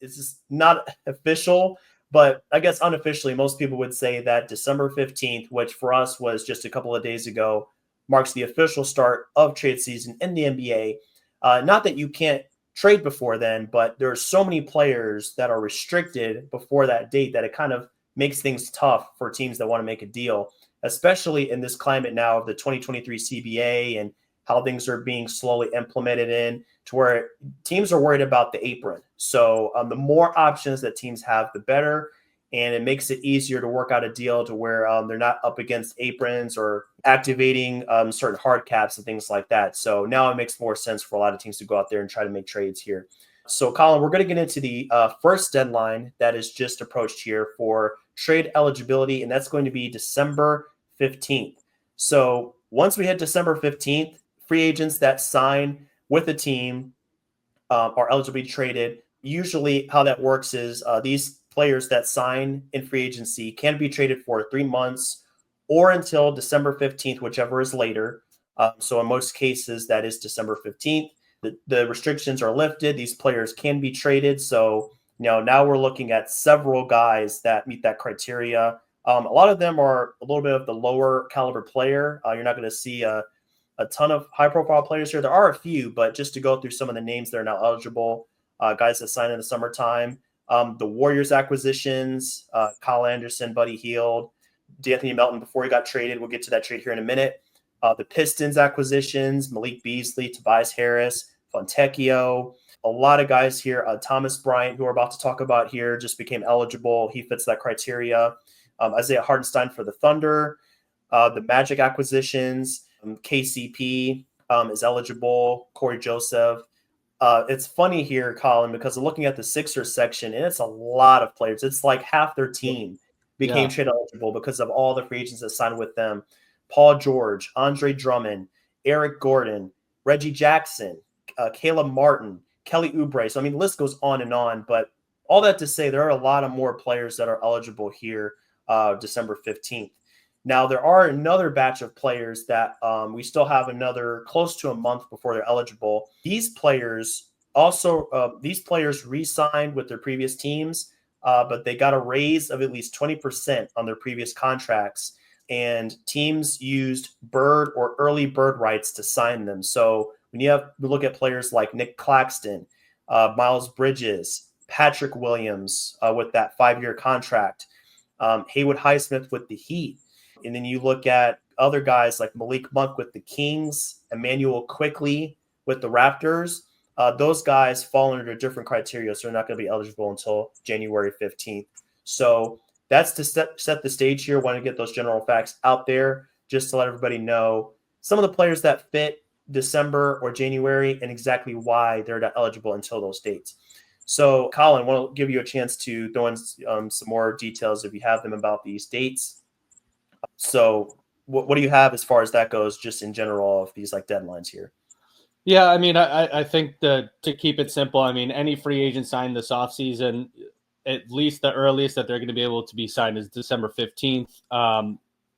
it's just not official, but I guess unofficially, most people would say that December 15th, which for us was just a couple of days ago, marks the official start of trade season in the NBA. Not that you can't trade before then, but there are so many players that are restricted before that date that it kind of makes things tough for teams that want to make a deal, especially in this climate now of the 2023 CBA and how things are being slowly implemented in to where teams are worried about the apron. So the more options that teams have, the better. And it makes it easier to work out a deal to where they're not up against aprons or activating certain hard caps and things like that. So now it makes more sense for a lot of teams to go out there and try to make trades here. So, Colin, we're going to get into the first deadline that is just approached here for trade eligibility, and that's going to be December 15th. So once we hit December 15th, free agents that sign with a team are eligible to be traded. Usually how that works is these players that sign in free agency can be traded for 3 months or until December 15th, whichever is later. So in most cases, that is December 15th. The restrictions are lifted. These players can be traded. So now we're looking at several guys that meet that criteria. A lot of them are a little bit of the lower caliber player. You're not going to see a ton of high-profile players here. There are a few, but just to go through some of the names that are now eligible, guys that signed in the summertime. The Warriors acquisitions, Kyle Anderson, Buddy Hield, D'Anthony Melton before he got traded. We'll get to that trade here in a minute. The Pistons acquisitions, Malik Beasley, Tobias Harris, Fontecchio. A lot of guys here. Thomas Bryant, who we're about to talk about here, just became eligible. He fits that criteria. Isaiah Hartenstein for the Thunder. The Magic acquisitions, KCP is eligible. Corey Joseph. It's funny here, Colin, because I'm looking at the Sixers section, and it's a lot of players. It's like half their team became trade eligible because of all the free agents that signed with them. Paul George, Andre Drummond, Eric Gordon, Reggie Jackson, Caleb Martin, Kelly Oubre. So, I mean, the list goes on. But all that to say, there are a lot of more players that are eligible here December 15th. Now, there are another batch of players that we still have another close to a month before they're eligible. These players re-signed with their previous teams, but they got a raise of at least 20% on their previous contracts. And teams used bird or early bird rights to sign them. So when you look at players like Nick Claxton, Miles Bridges, Patrick Williams with that 5-year contract, Haywood Highsmith with the Heat. And then you look at other guys like Malik Monk with the Kings, Emmanuel Quickley with the Raptors. Those guys fall under different criteria, so they're not going to be eligible until January 15th. So that's to set the stage here. I want to get those general facts out there just to let everybody know some of the players that fit December or January and exactly why they're not eligible until those dates. So, Colin, I want to give you a chance to throw in some more details if you have them about these dates. So what do you have as far as that goes, just in general of these like deadlines here? Yeah, I mean, I think to keep it simple, I mean, any free agent signed this offseason, at least the earliest that they're going to be able to be signed is December 15th.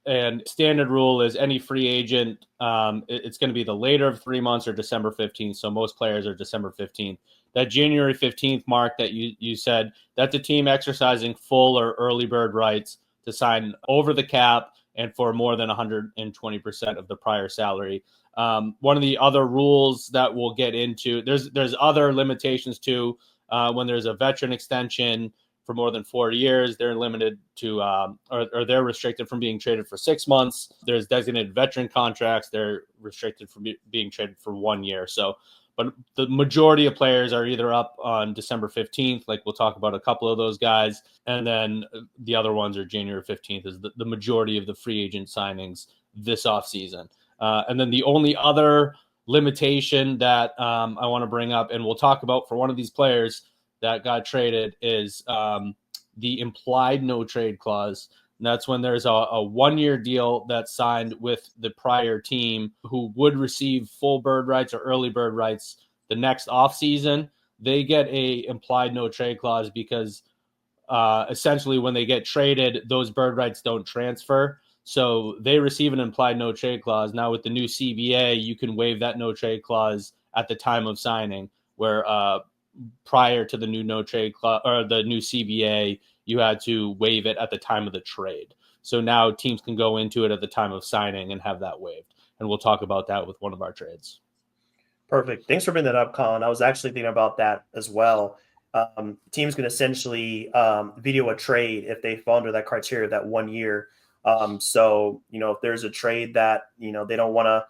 And standard rule is any free agent, it's going to be the later of 3 months or December 15th. So most players are December 15th. That January 15th mark that you said, that's a team exercising full or early bird rights to sign over the cap and for more than 120% of the prior salary. One of the other rules that we'll get into, there's other limitations too. When there's a veteran extension for more than 4 years, they're limited to, or they're restricted from being traded for 6 months. There's designated veteran contracts. They're restricted from being traded for 1 year. So, but the majority of players are either up on December 15th, like we'll talk about a couple of those guys. And then the other ones are January 15th is the majority of the free agent signings this offseason. And then the only other limitation that I want to bring up, and we'll talk about for one of these players that got traded, is the implied no trade clause. And that's when there's a 1-year deal that's signed with the prior team who would receive full bird rights or early bird rights the next offseason. They get a implied no trade clause because essentially when they get traded, those bird rights don't transfer. So they receive an implied no trade clause. Now with the new CBA, you can waive that no trade clause at the time of signing, where prior to the new no trade clause or the new CBA, you had to waive it at the time of the trade. So now teams can go into it at the time of signing and have that waived. And we'll talk about that with one of our trades. Perfect. Thanks for bringing that up, Colin. I was actually thinking about that as well. Teams can essentially veto a trade if they fall under that criteria, that 1 year. So, if there's a trade that, they don't want to,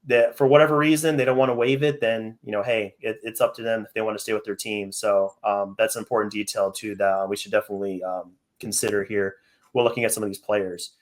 that for whatever reason, they don't want to waive it, then, hey, it's up to them if they want to stay with their team. So that's an important detail too that we should definitely consider here. We're looking at some of these players.